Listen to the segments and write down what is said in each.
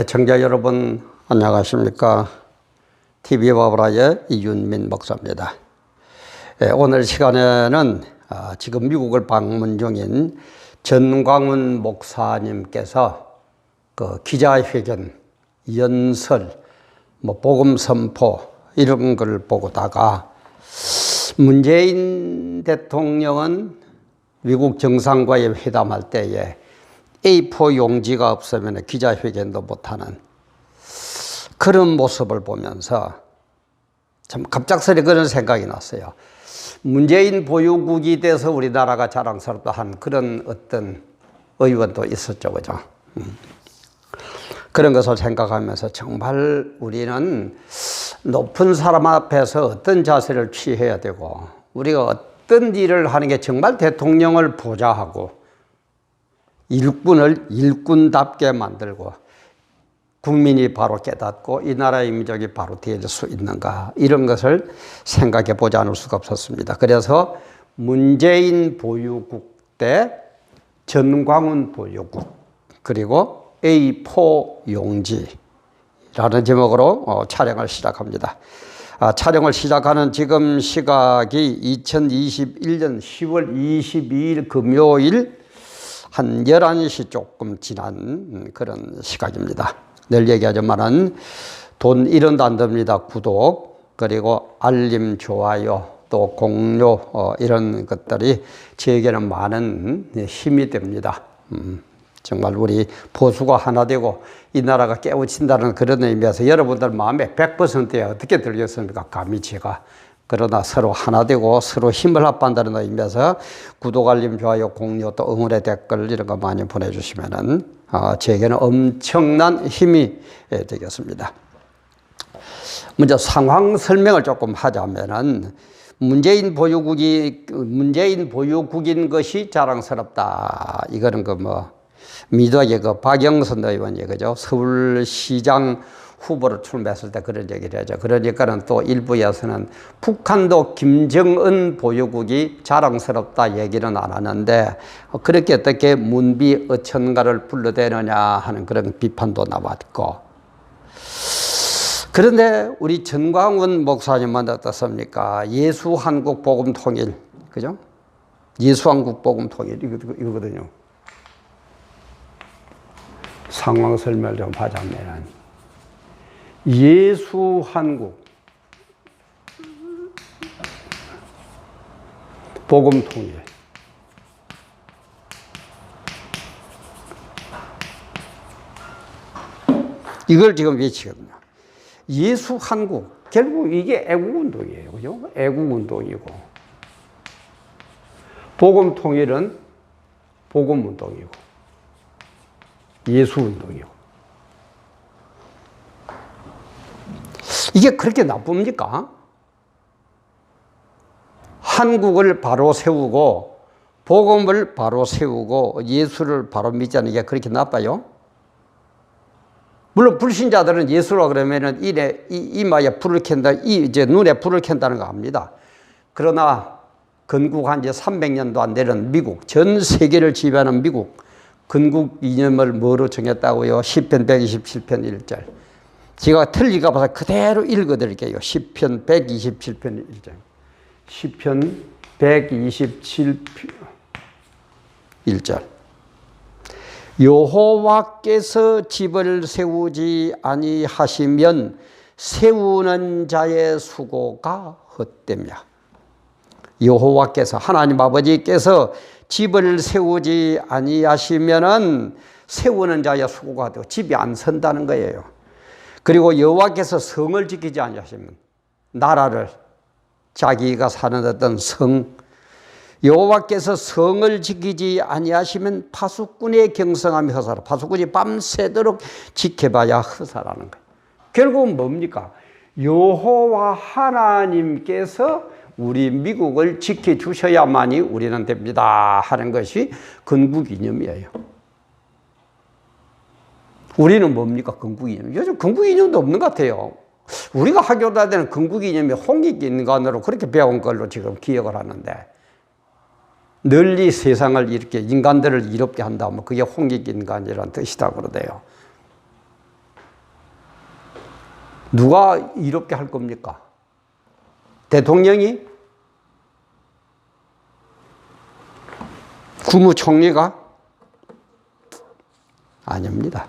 청자 여러분 안녕하십니까? TV바브라의 이윤민 목사입니다. 오늘 시간에는 지금 미국을 방문 중인 전광훈 목사님께서 그 기자회견, 연설, 복음 선포 이런 걸 보고다가 문재인 대통령은 미국 정상과의 회담할 때에 A4 용지가 없으면 기자회견도 못하는 그런 모습을 보면서 참 갑작스레 그런 생각이 났어요. 문재인 보유국이 돼서 우리나라가 자랑스럽다 한 그런 어떤 의원도 있었죠, 그죠? 그런 것을 생각하면서 정말 우리는 높은 사람 앞에서 어떤 자세를 취해야 되고 우리가 어떤 일을 하는 게 정말 대통령을 보좌하고 일꾼을 일꾼답게 만들고 국민이 바로 깨닫고 이 나라의 민족이 바로 될 수 있는가 이런 것을 생각해 보지 않을 수가 없었습니다. 그래서 문재인 보유국 때 전광훈 보유국 그리고 A4 용지라는 제목으로 촬영을 시작합니다. 촬영을 시작하는 지금 시각이 2021년 10월 22일 금요일 한 11시 조금 지난 그런 시각입니다. 늘 얘기하지만은 돈 1원도 안 듭니다. 구독 그리고 알림, 좋아요 또 공유 이런 것들이 저에게는 많은 힘이 됩니다. 정말 우리 보수가 하나 되고 이 나라가 깨우친다는 그런 의미에서 여러분들 마음에 100%에 어떻게 들겠습니까? 감히 제가. 그러나 서로 하나 되고 서로 힘을 합한다는 의미에서 구독, 알림, 좋아요, 공유 또 응원의 댓글 이런 거 많이 보내주시면은 제게는 엄청난 힘이 되겠습니다. 먼저 상황 설명을 조금 하자면은 문재인 보유국인 것이 자랑스럽다. 이거는 미덕의 박영선 의원 얘기죠. 서울시장 후보로 출마했을 때 그런 얘기를 하죠. 그러니까는 또 일부에서는 북한도 김정은 보유국이 자랑스럽다 얘기는 안 하는데 그렇게 어떻게 문비 어천가를 불러대느냐 하는 그런 비판도 나왔고. 그런데 우리 전광훈 목사님은 어떻습니까? 예수한국 복음 통일, 그죠? 예수한국 복음 통일 이거거든요. 상황 설명을 좀 하자면 예수한국 복음 통일 이걸 지금 외치거든요. 예수한국 결국 이게 애국운동이에요, 그죠? 애국운동이고 복음 통일은 복음운동이고 예수운동이고 이게 그렇게 나쁩니까? 한국을 바로 세우고 복음을 바로 세우고 예수를 바로 믿자는 게 그렇게 나빠요? 물론 불신자들은 예수라 그러면은 이마에 불을 켠다, 이제 눈에 불을 켠다는 거 압니다. 그러나 건국한 지 300년도 안 되는 미국, 전 세계를 지배하는 미국, 건국 이념을 뭐로 정했다고요? 시편 127편 1절. 제가 틀리가 봐서 그대로 읽어드릴게요. 시편 127편 1절. 시편 127편 1절. 여호와께서 집을 세우지 아니하시면 세우는 자의 수고가 헛되며. 여호와께서 하나님 아버지께서 집을 세우지 아니하시면은 세우는 자의 수고가 되고 집이 안 선다는 거예요. 그리고 여호와께서 성을 지키지 아니하시면 나라를 자기가 사는 어떤 성 여호와께서 성을 지키지 아니하시면 파수꾼의 경성함이 허사라. 파수꾼이 밤새도록 지켜봐야 허사라는 거예요. 결국은 뭡니까? 여호와 하나님께서 우리 미국을 지켜주셔야만이 우리는 됩니다 하는 것이 건국 이념이에요. 우리는 뭡니까? 건국 이념. 요즘 건국 이념도 없는 것 같아요. 우리가 학교 다닐 때는 건국 이념이 홍익인간으로 그렇게 배운 걸로 지금 기억을 하는데 널리 세상을 이렇게 인간들을 이롭게 한다 뭐 그게 홍익인간이라는 뜻이다 그러대요. 누가 이롭게 할 겁니까? 대통령이? 국무총리가? 아닙니다.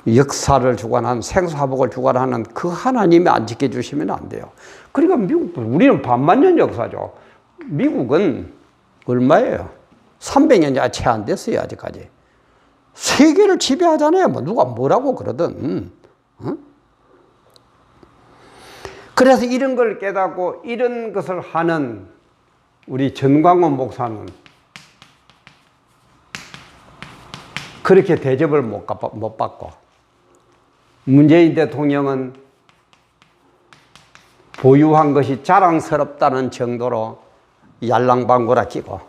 역사를 주관하는, 생사복을 주관하는 그 하나님이 안 지켜주시면 안 돼요. 그러니까 우리는 반만년 역사죠. 미국은 얼마예요? 300년이 채 안 됐어요, 아직까지. 세계를 지배하잖아요. 뭐 누가 뭐라고 그러든. 응? 그래서 이런 걸 깨닫고 이런 것을 하는 우리 전광훈 목사는 그렇게 대접을 못 받고, 문재인 대통령은 보유한 것이 자랑스럽다는 정도로 yar랑방구라 끼고,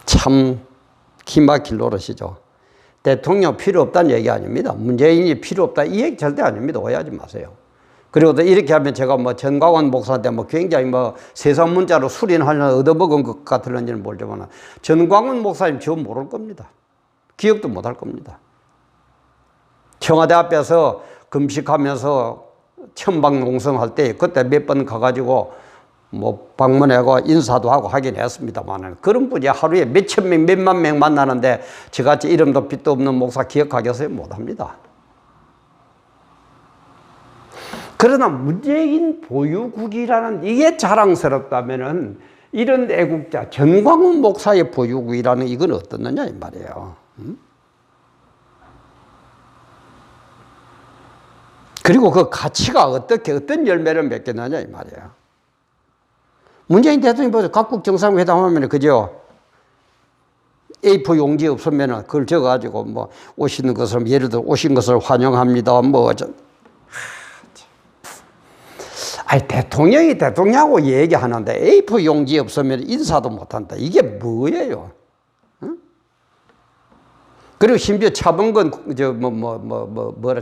참 기막힐 노릇이죠. 대통령 필요 없다는 얘기 아닙니다. 문재인이 필요 없다 이 얘기 절대 아닙니다. 오해하지 마세요. 그리고 또 이렇게 하면 제가 뭐 전광훈 목사한테 뭐 굉장히 뭐 세상 문자로 수린하려고 얻어먹은 것 같을는지는 모르지만 전광훈 목사님 저 모를 겁니다. 기억도 못 할 겁니다. 청와대 앞에서 금식하면서 천방농성할 때 그때 몇 번 가가지고 뭐 방문하고 인사도 하고 하긴 했습니다만 그런 분이 하루에 몇천 명, 몇만 명 만나는데 저같이 이름도 빛도 없는 목사 기억하겠어요? 못합니다. 그러나 문재인 보유국이라는 이게 자랑스럽다면은 이런 애국자 전광훈 목사의 보유국이라는 이건 어떻느냐 이 말이에요. 그리고 그 가치가 어떤 열매를 맺겠느냐 이 말이에요. 문재인 대통령이 보세요. 각국 정상회담 하면 그죠? A4 용지 없으면 그걸 적어가지고 뭐 오시는 것을 예를 들어 오신 것을 환영합니다. 뭐 아니 대통령이 대통령하고 얘기하는데 A4 용지 없으면 인사도 못한다. 이게 뭐예요? 응? 그리고 심지어 차범근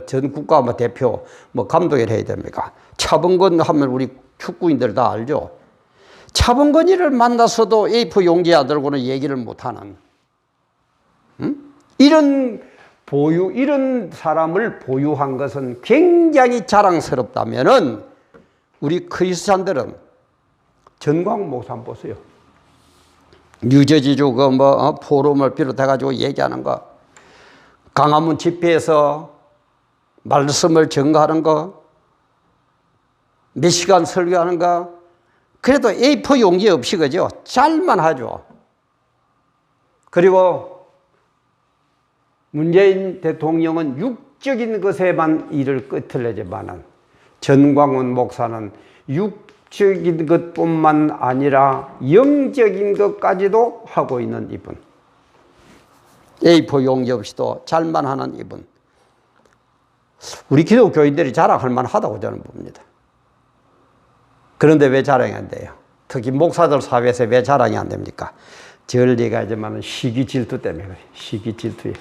전 국가 뭐 대표 뭐 감독을 해야 됩니까? 차범근 하면 우리 축구인들 다 알죠. 차범근이를 만나서도 A4 용지 안 들고는 얘기를 못하는 이런 사람을 보유한 것은 굉장히 자랑스럽다면은 우리 크리스찬들은 전광훈 목사 한번 보세요. 뉴저지주 그 뭐 포럼을 비롯해가지고 얘기하는 거, 강화문 집회에서 말씀을 전가하는 거, 몇 시간 설교하는 거, 그래도 A4 용지 없이 그죠? 잘만 하죠. 그리고 문재인 대통령은 육적인 것에만 일을 끝을 내지만은 전광훈 목사는 육적인 것뿐만 아니라 영적인 것까지도 하고 있는 이분. A4 용지 없이도 잘만 하는 이분. 우리 기독교인들이 자랑할 만하다고 저는 봅니다. 그런데 왜 자랑이 안 돼요? 특히 목사들 사회에서 왜 자랑이 안 됩니까? 전리가지만 시기 질투 때문에 그래요. 시기 질투에.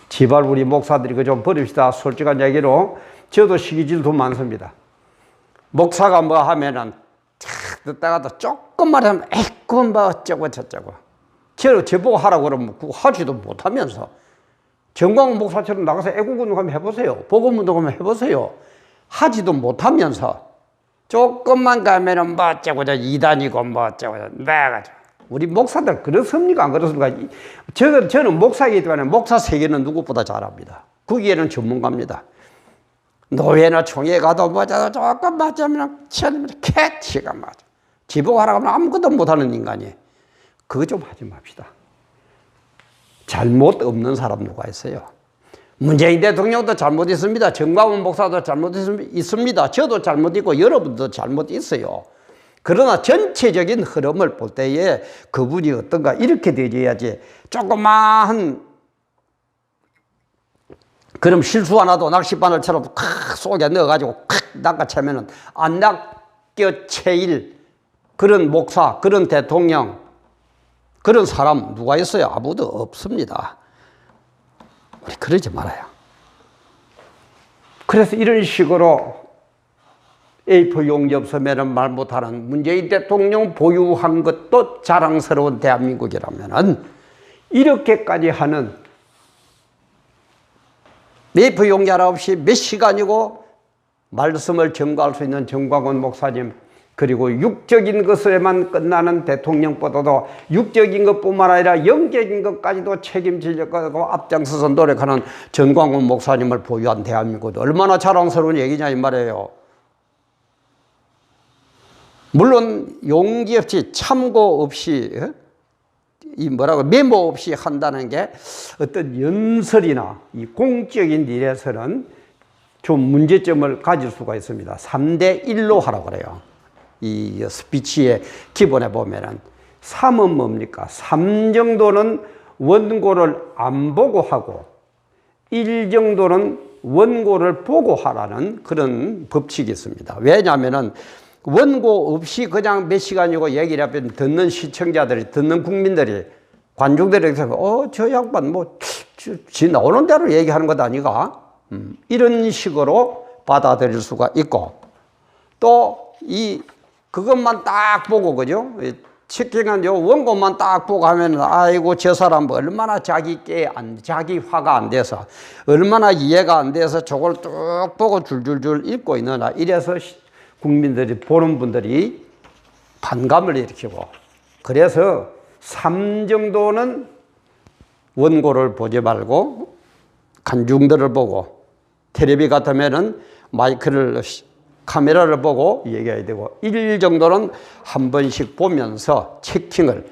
제발 우리 목사들이 그 좀 버립시다. 솔직한 얘기로 저도 시기 질투 많습니다. 목사가 뭐 하면은 탁 듣다가도 조금만 하면 에이 그건 뭐 어쩌고 저쩌고. 저보고 하라고 그러면 그거 하지도 못하면서 전광훈 목사처럼 나가서 애국운동 한번 해보세요. 복음운동 한번 해보세요. 하지도 못하면서 조금만 가면은 뭐 어쩌고 저 이단이고 뭐 어쩌고 저 나가죠. 우리 목사들 그렇습니까? 안 그렇습니까? 저는 목사이기 때문에 목사 세계는 누구보다 잘 압니다. 거기에는 전문가입니다. 노예나 총회 가도 뭐 조금 맞으면 캐치가 맞아. 지보고 하라고 하면 아무것도 못하는 인간이. 그거 좀 하지 맙시다. 잘못 없는 사람 누가 있어요? 문재인 대통령도 잘못 있습니다. 전광훈 목사도 잘못 있습니다. 저도 잘못 있고 여러분도 잘못 있어요. 그러나 전체적인 흐름을 볼 때에 그분이 어떤가 이렇게 되어야지. 조그마한 그럼 실수 하나도 낚싯바늘처럼 칵 속에 넣어가지고 칵 낚아채면은 안 낚여채일 그런 목사, 그런 대통령, 그런 사람 누가 있어요? 아무도 없습니다. 우리 그러지 말아요. 그래서 이런 식으로 A4 용지 없으면 말 못하는 문재인 대통령 보유한 것도 자랑스러운 대한민국이라면 이렇게까지 하는 메이프 용기 하나 없이 몇 시간이고 말씀을 전가할 수 있는 정광훈 목사님, 그리고 육적인 것에만 끝나는 대통령보다도 육적인 것뿐만 아니라 영적인 것까지도 책임지려고 앞장서서 노력하는 전광훈 목사님을 보유한 대한민국은 얼마나 자랑스러운 얘기냐 이 말이에요. 물론 용기 없이 참고 없이 이 뭐라고 메모 없이 한다는 게 어떤 연설이나 이 공적인 일에서는 좀 문제점을 가질 수가 있습니다. 3대 1로 하라고 그래요. 이 스피치의 기본에 보면은 3은 뭡니까? 3 정도는 원고를 안 보고 하고 1 정도는 원고를 보고 하라는 그런 법칙이 있습니다. 왜냐하면은 원고 없이 그냥 몇 시간이고 얘기를 하면 듣는 시청자들이, 듣는 국민들이, 관중들이 저 양반 지 나오는 대로 얘기하는 것 아니가? 이런 식으로 받아들일 수가 있고, 또 그것만 딱 보고, 그죠? 치킨은 요 원고만 딱 보고 하면, 아이고, 저 사람 얼마나 자기화가 안 돼서, 얼마나 이해가 안 돼서 저걸 쭉 보고 줄줄줄 읽고 있느냐. 이래서 국민들이, 보는 분들이 반감을 일으키고, 그래서 3 정도는 원고를 보지 말고 관중들을 보고, 텔레비 같으면은 카메라를 보고 얘기해야 되고, 1 정도는 한 번씩 보면서 체킹을,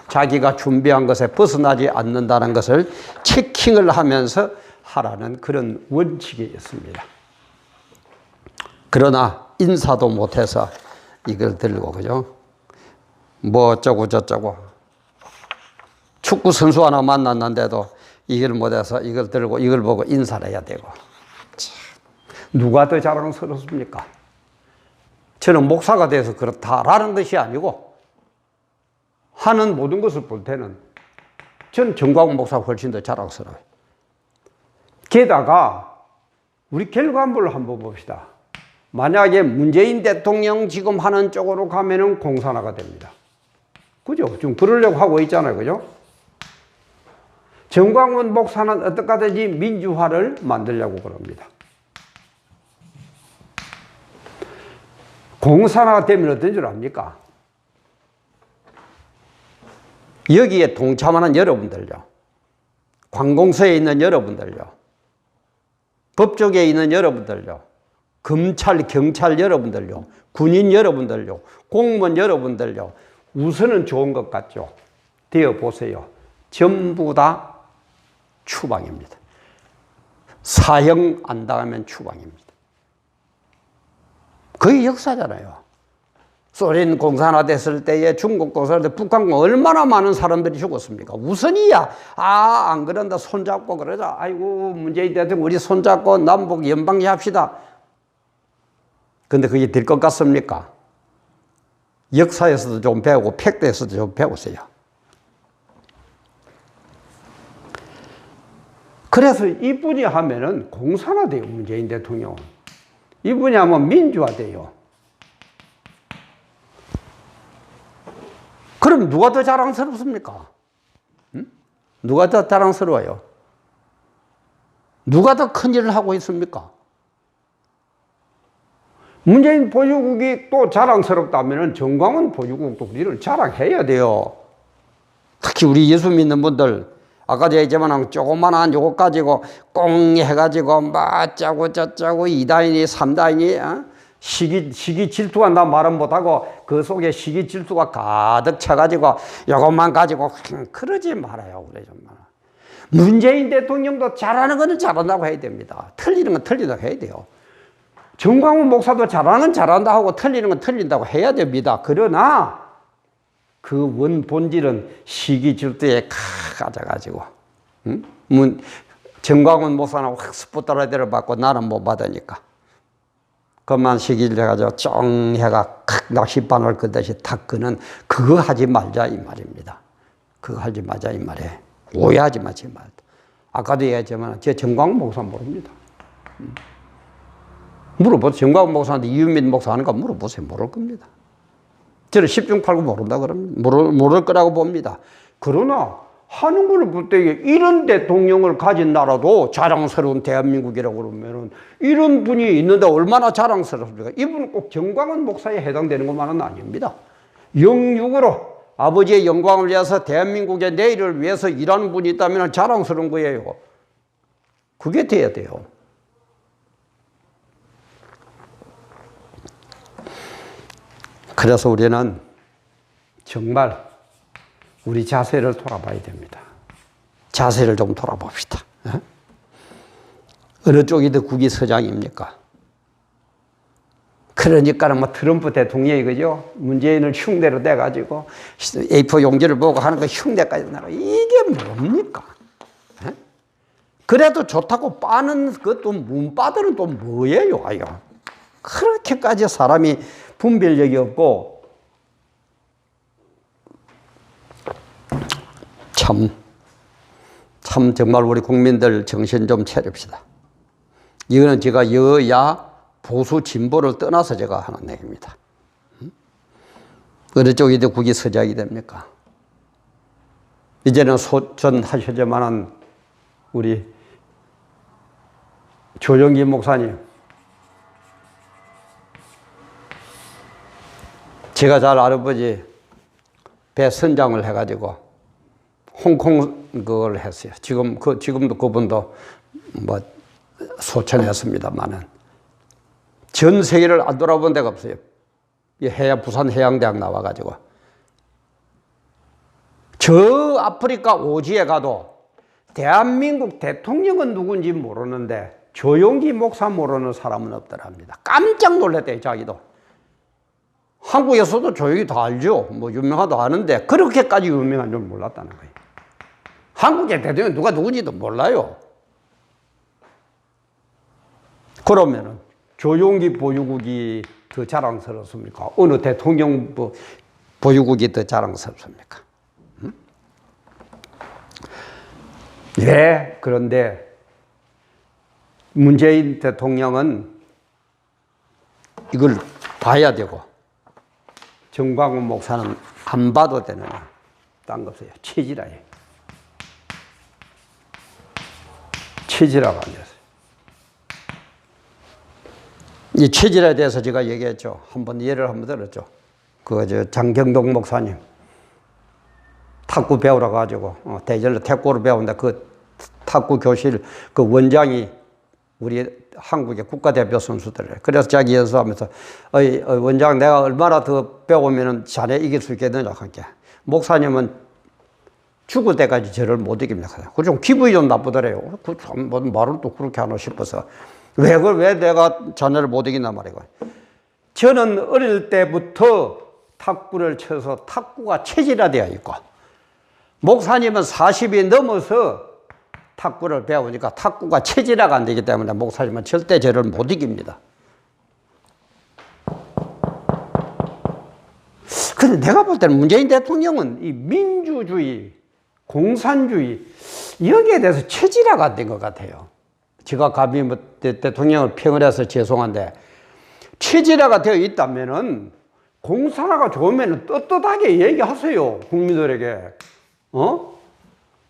자기가 준비한 것에 벗어나지 않는다는 것을 체킹을 하면서 하라는 그런 원칙이 있습니다. 그러나 인사도 못해서 이걸 들고, 그죠? 뭐 어쩌고 저쩌고. 축구 선수 하나 만났는데도 이걸 못해서 이걸 들고 이걸 보고 인사를 해야 되고. 참, 누가 더 자랑스럽습니까? 저는 목사가 돼서 그렇다라는 것이 아니고, 하는 모든 것을 볼 때는 저는 정광훈 목사가 훨씬 더 자랑스러워요. 게다가 우리 결과물을 한번 봅시다. 만약에 문재인 대통령 지금 하는 쪽으로 가면은 공산화가 됩니다. 그죠? 지금 그러려고 하고 있잖아요. 그죠? 정광훈 목사는 어떻게 하든지 민주화를 만들려고 그럽니다. 공산화가 되면 어떤 줄 압니까? 여기에 동참하는 여러분들요, 관공서에 있는 여러분들요, 법조계에 있는 여러분들요, 검찰, 경찰 여러분들요, 군인 여러분들요, 공무원 여러분들요, 우선은 좋은 것 같죠? 되어 보세요. 전부 다 추방입니다. 사형 안 당하면 추방입니다. 그게 역사잖아요. 소련 공산화 됐을 때에, 중국 공산화 때, 북한 얼마나 많은 사람들이 죽었습니까? 우선이야. 안 그런다. 손잡고 그러자. 아이고, 문재인 대통령 우리 손잡고 남북 연방제 합시다. 근데 그게 될 것 같습니까? 역사에서도 좀 배우고 팩트에서도 좀 배우세요. 그래서 이분이 하면은 공산화돼요. 문재인 대통령은. 이분이 하면 민주화돼요. 그럼 누가 더 자랑스럽습니까? 누가 더 자랑스러워요? 누가 더 큰 일을 하고 있습니까? 문재인 보유국이 또 자랑스럽다면 정광훈 보유국도 우리를 자랑해야 돼요. 특히 우리 예수 믿는 분들, 아까 얘기했지만 조그만한 요거 가지고 꽁 해가지고 뭐 짜고 저짜고 2다인이 3다인이 시기 질투가 나 말은 못하고 그 속에 시기 질투가 가득 차가지고 요것만 가지고 그러지 말아요. 그래 정말. 문재인 대통령도 잘하는 거는 잘한다고 해야 됩니다. 틀리는 건 틀리다고 해야 돼요. 정광훈 목사도 잘하는 건 잘한다 하고 틀리는 건 틀린다고 해야 됩니다. 그러나 그 원 본질은 시기 질투에 가져가지고, 정광훈 목사는 확 스포트라이트를 받고 나는 못 받으니까 그만 시기를 해가지고 쫑 해가 낚싯바늘 끄듯이 탁 끄는, 그거 하지 말자 이 말입니다. 그거 하지 말자 이 말이에요. 오해하지 마지 말. 아까도 얘기했지만 제 정광훈 목사 모릅니다. 물어보세요. 정광훈 목사한테 이유민 목사 하는 거 물어보세요. 모를 겁니다. 저는 10중 8구 모른다 그럽니다. 모를 거라고 봅니다. 그러나 하는 거를 볼 때 이런 대통령을 가진 나라도 자랑스러운 대한민국이라고 그러면은 이런 분이 있는데 얼마나 자랑스럽습니까? 이분은 꼭 정광훈 목사에 해당되는 것만은 아닙니다. 영육으로 아버지의 영광을 위해서 대한민국의 내일을 위해서 일하는 분이 있다면 자랑스러운 거예요. 그게 돼야 돼요. 그래서 우리는 정말 우리 자세를 돌아봐야 됩니다. 자세를 좀 돌아봅시다. 어느 쪽이 더 국위서장입니까? 그러니까는 뭐 트럼프 대통령이 그죠? 문재인을 흉내로 대가지고 A4 용지를 보고 하는 거 흉내까지 나고 이게 뭡니까? 그래도 좋다고 빠는 그또 문바들은 또 뭐예요, 아유? 그렇게까지 사람이 분별력이 없고 참 정말 우리 국민들 정신 좀 차립시다. 이거는 제가 여야 보수 진보를 떠나서 제가 하는 얘기입니다. 어느 쪽이 더 국위서장이 됩니까? 이제는 소천하셔야만한 우리 조영기 목사님, 제가 잘 아버지 배 선장을 해가지고 홍콩 그걸 했어요. 지금도 그분도 뭐 소천했습니다만은 전 세계를 안 돌아본 데가 없어요. 부산 해양대학 나와가지고 저 아프리카 오지에 가도 대한민국 대통령은 누군지 모르는데 조용기 목사 모르는 사람은 없더랍니다. 깜짝 놀랐대요, 자기도. 한국에서도 조용히 다 알죠. 뭐 유명하다 아는데 그렇게까지 유명한 줄 몰랐다는 거예요. 한국의 대통령 누가 누군지도 몰라요. 그러면은 조용기 보유국이 더 자랑스럽습니까? 어느 대통령 보유국이 더 자랑스럽습니까? 네, 그런데 문재인 대통령은 이걸 봐야 되고 정광훈 목사는 안 봐도 되는 딴 거 없어요. 체질아예. 체질아가 앉았어요. 이 체질에 대해서 제가 얘기했죠. 예를 한번 들었죠. 장경동 목사님 탁구 배우러 가지고 대전로 탁구를 배운다. 그 탁구 교실 그 원장이 우리 한국의 국가대표 선수들이에요. 그래서 자기 연수하면서 원장 내가 얼마나 더 배우면 자네 이길 수 있겠느냐 하게. 목사님은 죽을 때까지 저를 못 이깁니다. 그 좀 기분이 좀 나쁘더래요. 뭐 말을 또 그렇게 하나 싶어서 왜 내가 자네를 못 이기나 말이고. 저는 어릴 때부터 탁구를 쳐서 탁구가 체질화되어 있고 목사님은 40이 넘어서 탁구를 배우니까 탁구가 체질화가 안 되기 때문에 목사님은 절대 저를 못 이깁니다. 근데 내가 볼 때는 문재인 대통령은 이 민주주의, 공산주의 여기에 대해서 체질화가 안 된 것 같아요. 제가 감히 대통령을 평을 해서 죄송한데 체질화가 되어 있다면은 공산화가 좋으면 떳떳하게 얘기하세요. 국민들에게.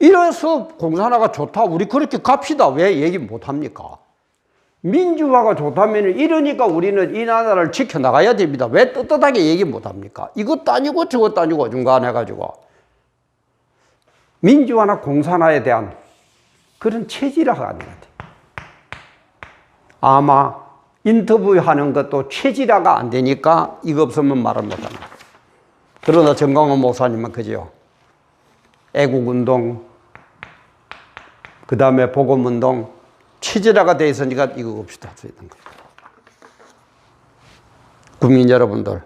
이래서 공산화가 좋다. 우리 그렇게 갑시다. 왜 얘기 못합니까? 민주화가 좋다면 이러니까 우리는 이 나라를 지켜나가야 됩니다. 왜 떳떳하게 얘기 못합니까? 이것도 아니고 저것도 아니고 중간에 가지고. 민주화나 공산화에 대한 그런 체질화가 아닌 것 같아요. 아마 인터뷰하는 것도 체질화가 안 되니까 이거 없으면 말을 못합니다. 그러나 정광훈 목사님은 그죠. 애국운동, 그 다음에 복음운동, 체질화가 돼 있으니까 이거 없이 할 수 있는 거예요. 국민 여러분들,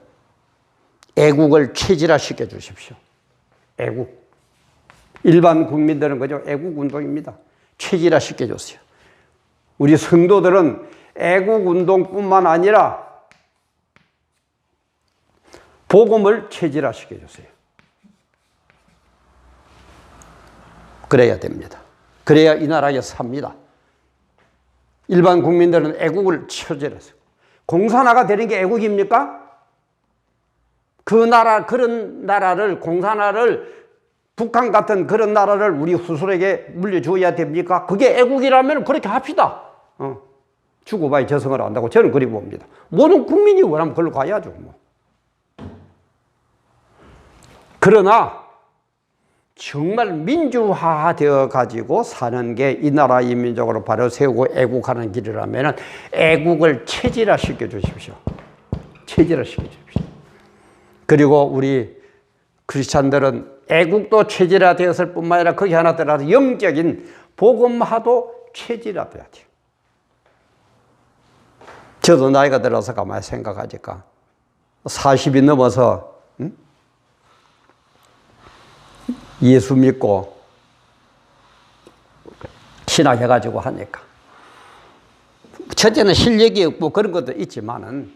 애국을 체질화 시켜 주십시오. 애국. 일반 국민들은 그죠? 애국운동입니다. 체질화 시켜 주세요. 우리 성도들은 애국운동뿐만 아니라 복음을 체질화 시켜 주세요. 그래야 됩니다. 그래야 이 나라에 삽니다. 일반 국민들은 애국을 체질화해서 공산화가 되는 게 애국입니까? 그런 나라를 공산화를 북한 같은 그런 나라를 우리 후손에게 물려주어야 됩니까? 그게 애국이라면 그렇게 합시다. 죽어봐야 저승을 안다고 저는 그리 봅니다. 모든 국민이 원하면 그걸로 가야죠. 뭐. 그러나 정말 민주화되어 가지고 사는 게 이 나라 이 민족으로 바로 세우고 애국하는 길이라면 애국을 체질화시켜 주십시오. 체질화시켜 주십시오. 그리고 우리 크리스찬들은 애국도 체질화되었을 뿐만 아니라 거기 하나 들어서 영적인 복음화도 체질화돼야 돼요. 저도 나이가 들어서 가만히 생각하니까 40이 넘어서 예수 믿고 신학해가지고 하니까 첫째는 실력이 없고 그런 것도 있지만은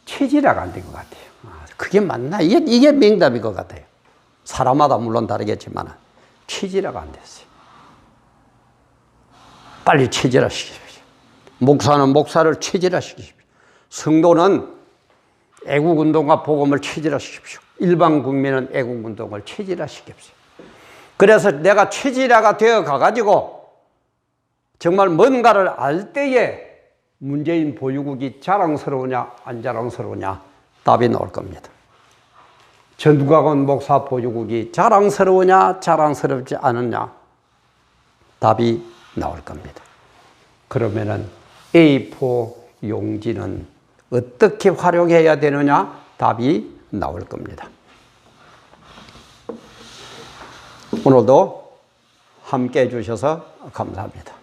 체질화가 안 된 것 같아요. 그게 맞나? 이게 명답인 것 같아요. 사람마다 물론 다르겠지만 체질화가 안 됐어요. 빨리 체질화시키십시오. 목사는 목사를 체질화시키십시오. 성도는 애국운동과 복음을 체질화시키십시오. 일반 국민은 애국운동을 체질화시키십시오. 그래서 내가 체질화가 되어 가가지고 정말 뭔가를 알 때에 문재인 보유국이 자랑스러우냐 안 자랑스러우냐 답이 나올 겁니다. 전두광 목사 보유국이 자랑스러우냐 자랑스럽지 않느냐 답이 나올 겁니다. 그러면은 A4 용지는 어떻게 활용해야 되느냐 답이 나올 겁니다. 오늘도 함께 해주셔서 감사합니다.